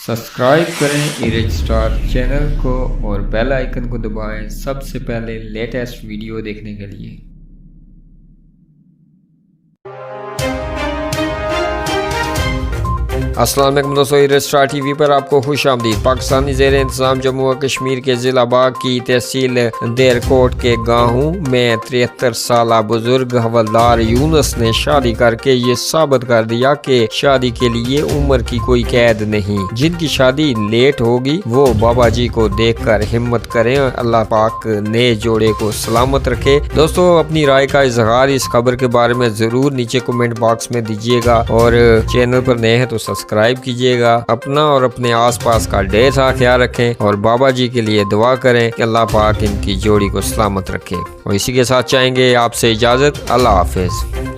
Subscribe करें erase star channel को और बेल आइकन को दबाएं सबसे पहले लेटेस्ट वीडियो देखने के लिए। अस्सलाम वालेकुम दोस्तों, इरेज स्टार टीवी पर आपको खुश आमदीद। पाकिस्तानी ज़ेर इंतज़ाम जम्मू व कश्मीर के ज़िला बाग की तहसील देरकोट के गाँव में 73 साल बुजुर्ग हवलदार यूनुस ने शादी करके ये साबित कर दिया कि शादी के लिए उम्र की कोई कैद नहीं। जिनकी शादी लेट होगी वो बाबा जी को देखकर हिम्मत करें। अल्लाह पाक नए जोड़े को सलामत रखे। दोस्तों, अपनी राय का इजहार इस खबर के बारे में जरूर नीचे कमेंट बॉक्स में दीजिएगा और चैनल पर नए हैं तो सब्सक्राइब कीजिएगा। अपना और अपने आसपास का ढेर सारा ख्याल रखें और बाबा जी के लिए दुआ करें कि अल्लाह पाक इनकी जोड़ी को सलामत रखे। और इसी के साथ चाहेंगे आपसे इजाजत। अल्लाह हाफिज।